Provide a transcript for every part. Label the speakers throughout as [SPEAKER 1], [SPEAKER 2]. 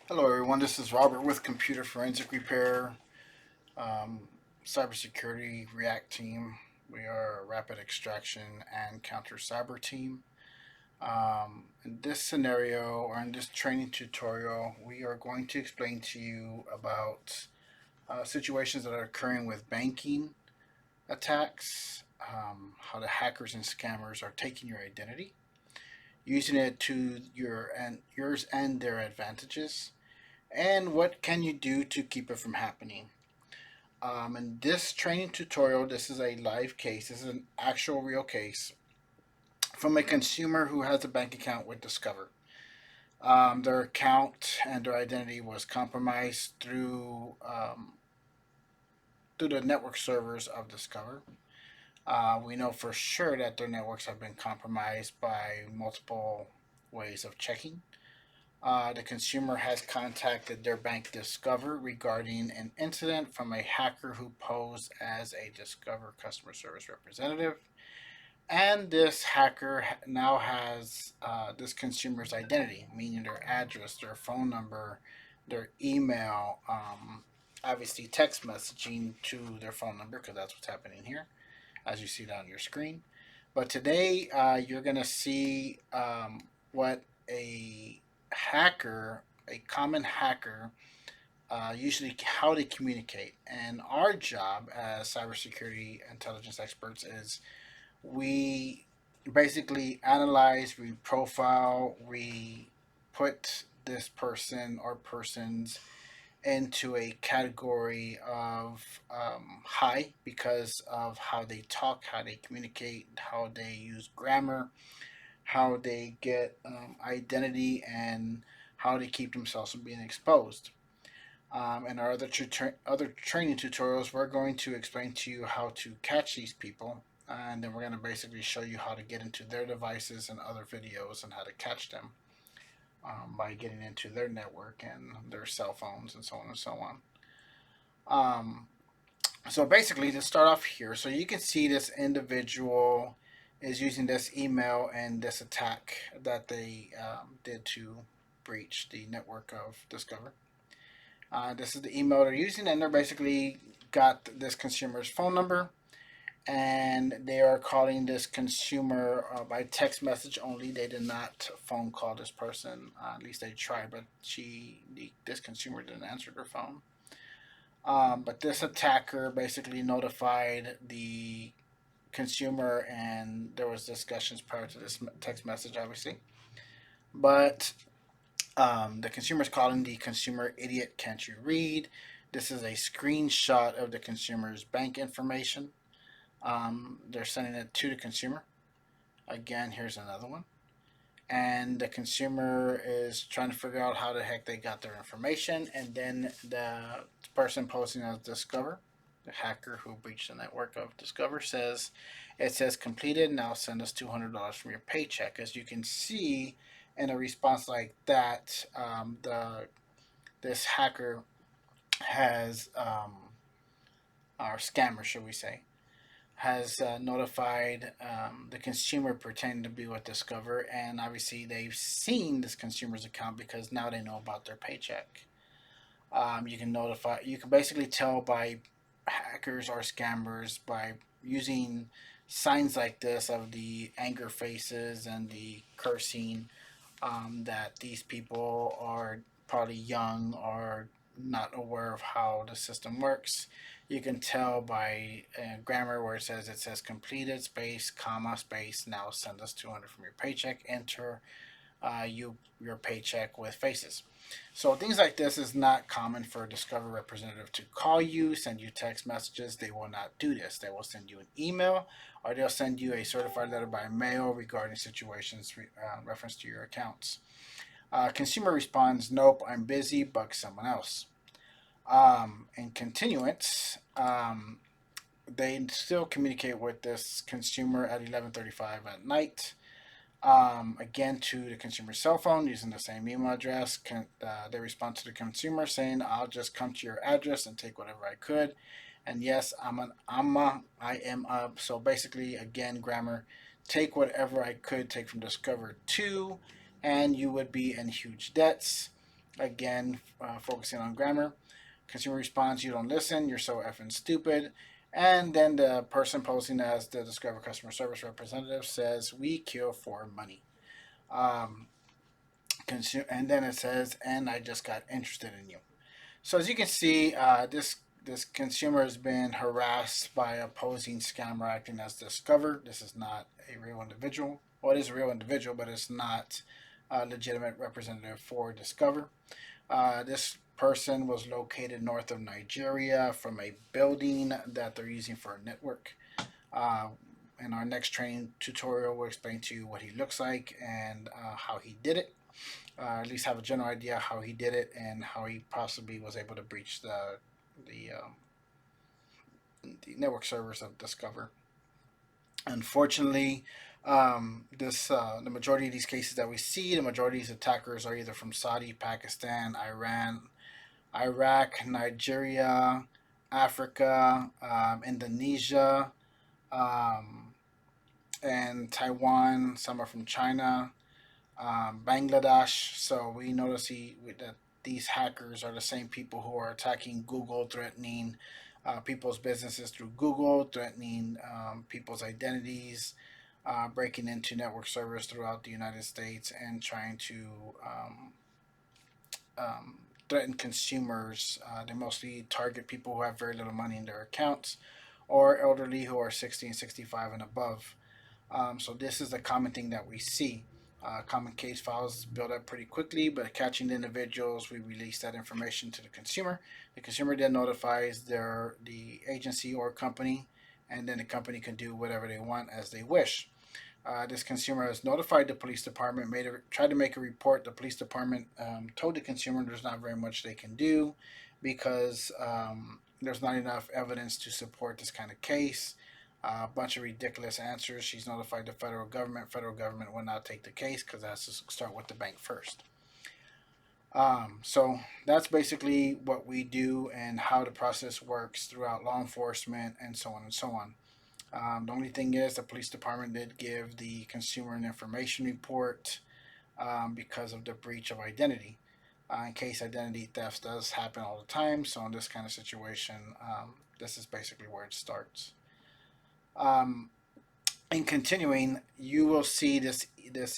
[SPEAKER 1] Hello, everyone. This is Robert with Computer Forensic Repair, um, Cybersecurity React Team. We are a rapid extraction and counter cyber team. In this scenario or in this training tutorial, we are going to explain to you about situations that are occurring with banking attacks, how the hackers and scammers are taking your identity, using it to yours and their advantages, and what can you do to keep it from happening. In this training tutorial, this is a live case. This is an actual real case from a consumer who has a bank account with Discover. Their account and their identity was compromised through the network servers of Discover. We know for sure that their networks have been compromised by multiple ways of checking. The consumer has contacted their bank Discover regarding an incident from a hacker who posed as a Discover customer service representative. And this hacker now has this consumer's identity, meaning their address, their phone number, their email, obviously text messaging to their phone number, because that's what's happening here, as you see it on your screen. But today, you're going to see what a common hacker, usually how they communicate. And our job as cybersecurity intelligence experts is we basically analyze, we profile, we put this person or persons into a category of high because of how they talk, how they communicate, how they use grammar, how they get identity, and how they keep themselves from being exposed. In our other training tutorials, we're going to explain to you how to catch these people, and then we're going to basically show you how to get into their devices and other videos and how to catch them by getting into their network and their cell phones and so on and so on. Um, so basically, to start off here, so you can see this individual is using this email and this attack that they did to breach the network of Discover. This is the email they're using, and they're basically got this consumer's phone number, and they are calling this consumer by text message only. They did not phone call this person. At least they tried, but this consumer didn't answer their phone. But this attacker basically notified the consumer, and there was discussions prior to this text message, obviously. But the consumer is calling the consumer idiot. Can't you read? This is a screenshot of the consumer's bank information. They're sending it to the consumer. Again, here's another one. And the consumer is trying to figure out how the heck they got their information. And then the person posting as Discover, the hacker who breached the network of Discover, says, it says completed. Now send us $200 from your paycheck. As you can see, in a response like that, this hacker has, or scammer, should we say, has notified the consumer pretending to be with Discover, and obviously they've seen this consumer's account because now they know about their paycheck. You can basically tell by hackers or scammers by using signs like this of the anger faces and the cursing, that these people are probably young or not aware of how the system works. You can tell by grammar where it says completed space comma space, now send us 200 from your paycheck, enter your paycheck with faces. So things like this is not common for a Discover representative to call you, send you text messages. They will not do this. They will send you an email, or they'll send you a certified letter by mail regarding situations reference to your accounts. Consumer responds, "Nope, I'm busy. Bug someone else." In continuance, they still communicate with this consumer at 11:35 at night. Again, to the consumer's cell phone using the same email address. They respond to the consumer saying, "I'll just come to your address and take whatever I could." And yes, I am up. So basically, again, grammar, take whatever I could take from Discover to, and you would be in huge debts. Again, focusing on grammar. Consumer response, you don't listen, you're so effing stupid. And then the person posing as the Discover customer service representative says, we kill for money. Um, and then it says, and I just got interested in you. So as you can see, this consumer has been harassed by opposing scammer acting as Discover. This is not a real individual. Well, it is a real individual, but it's not a legitimate representative for Discover. This person was located north of Nigeria from a building that they're using for a network. Uh, in our next training tutorial, we'll explain to you what he looks like and how he did it. At least have a general idea how he did it and how he possibly was able to breach the, um, the network servers of Discover. Unfortunately, this the majority of these cases that we see, the majority of these attackers are either from Saudi, Pakistan, Iran, Iraq, Nigeria, Africa, Indonesia, um, and Taiwan. Some are from China, Bangladesh. So we notice that these hackers are the same people who are attacking Google, threatening people's businesses through Google, threatening people's identities, breaking into network servers throughout the United States, and trying to um, threaten consumers. They mostly target people who have very little money in their accounts or elderly who are 60 and 65 and above. So this is a common thing that we see. Common case files build up pretty quickly, but catching the individuals, we release that information to the consumer. The consumer then notifies the agency or company, and then the company can do whatever they want as they wish. This consumer has notified the police department, tried to make a report. The police department told the consumer there's not very much they can do because there's not enough evidence to support this kind of case. A bunch of ridiculous answers. She's notified the federal government. Federal government will not take the case because it has to start with the bank first. So that's basically what we do and how the process works throughout law enforcement and so on and so on. The only thing is, the police department did give the consumer an information report because of the breach of identity. In case identity theft does happen all the time, so in this kind of situation, this is basically where it starts. Um, in continuing, you will see this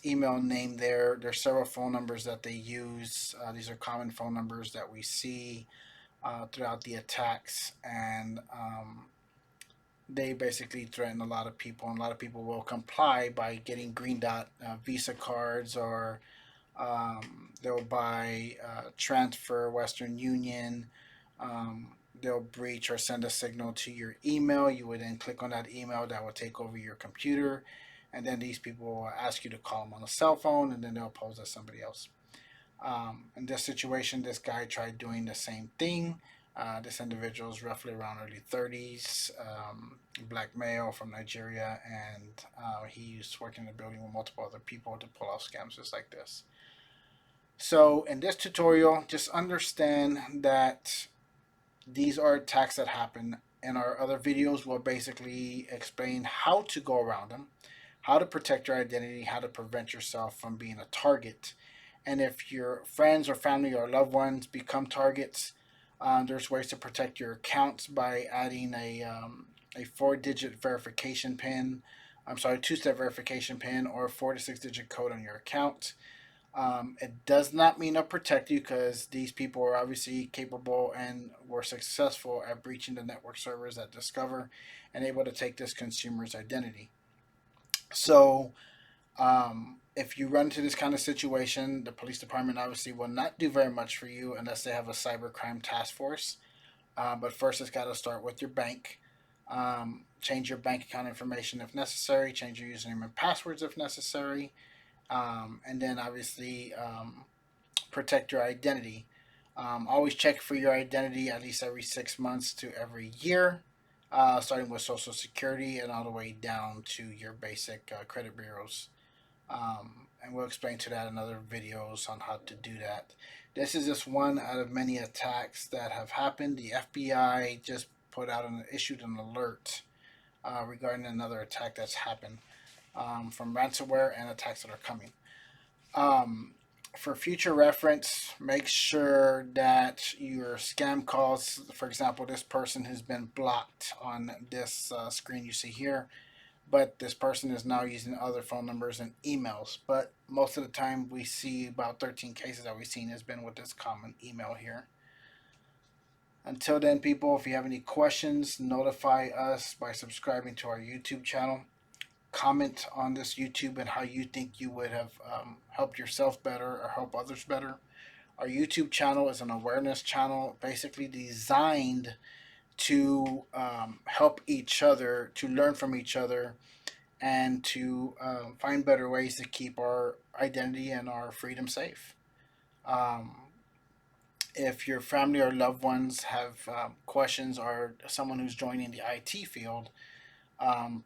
[SPEAKER 1] email name there. There's several phone numbers that they use. These are common phone numbers that we see throughout the attacks, and they basically threaten a lot of people, and a lot of people will comply by getting green dot Visa cards, or they'll buy transfer Western Union. They'll breach or send a signal to your email. You would then click on that email that will take over your computer, and then these people will ask you to call them on a cell phone, and then they'll pose as somebody else. In this situation, this guy tried doing the same thing. This individual is roughly around early 30s, black male from Nigeria, and he used to work in a building with multiple other people to pull off scams just like this. So, in this tutorial, just understand that these are attacks that happen. In our other videos, we'll basically explain how to go around them, how to protect your identity, how to prevent yourself from being a target. And if your friends or family or loved ones become targets, there's ways to protect your accounts by adding a 4-digit verification pin. I'm sorry, 2-step verification pin or a 4 to 6 digit code on your account. It does not mean to protect you because these people are obviously capable and were successful at breaching the network servers at Discover and able to take this consumer's identity. So, if you run into this kind of situation, the police department obviously will not do very much for you unless they have a cybercrime task force. But first, it's got to start with your bank. Change your bank account information if necessary. Change your username and passwords if necessary. And then obviously protect your identity. Always check for your identity at least every 6 months to every year, starting with Social Security and all the way down to your basic credit bureaus. And we'll explain to that in other videos on how to do that. This is just one out of many attacks that have happened. The FBI just issued an alert regarding another attack that's happened from ransomware and attacks that are coming. Um, For future reference, make sure that your scam calls, for example, this person has been blocked on this screen you see here, but this person is now using other phone numbers and emails. But most of the time, we see about 13 cases that we've seen has been with this common email here. Until then, people, if you have any questions, notify us by subscribing to our YouTube channel. Comment on this YouTube and how you think you would have helped yourself better or help others better. Our YouTube channel is an awareness channel, basically designed to help each other, to learn from each other, and to find better ways to keep our identity and our freedom safe. Um, if your family or loved ones have questions, or someone who's joining the IT field,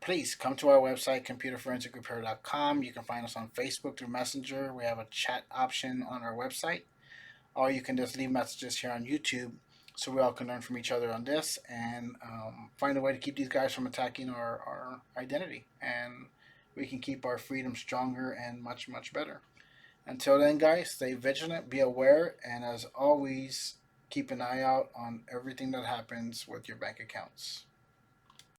[SPEAKER 1] please come to our website, computerforensicrepair.com. You can find us on Facebook through Messenger. We have a chat option on our website, or you can just leave messages here on YouTube so we all can learn from each other on this and find a way to keep these guys from attacking our identity. And we can keep our freedom stronger and much, much better. Until then, guys, stay vigilant, be aware, and as always, keep an eye out on everything that happens with your bank accounts.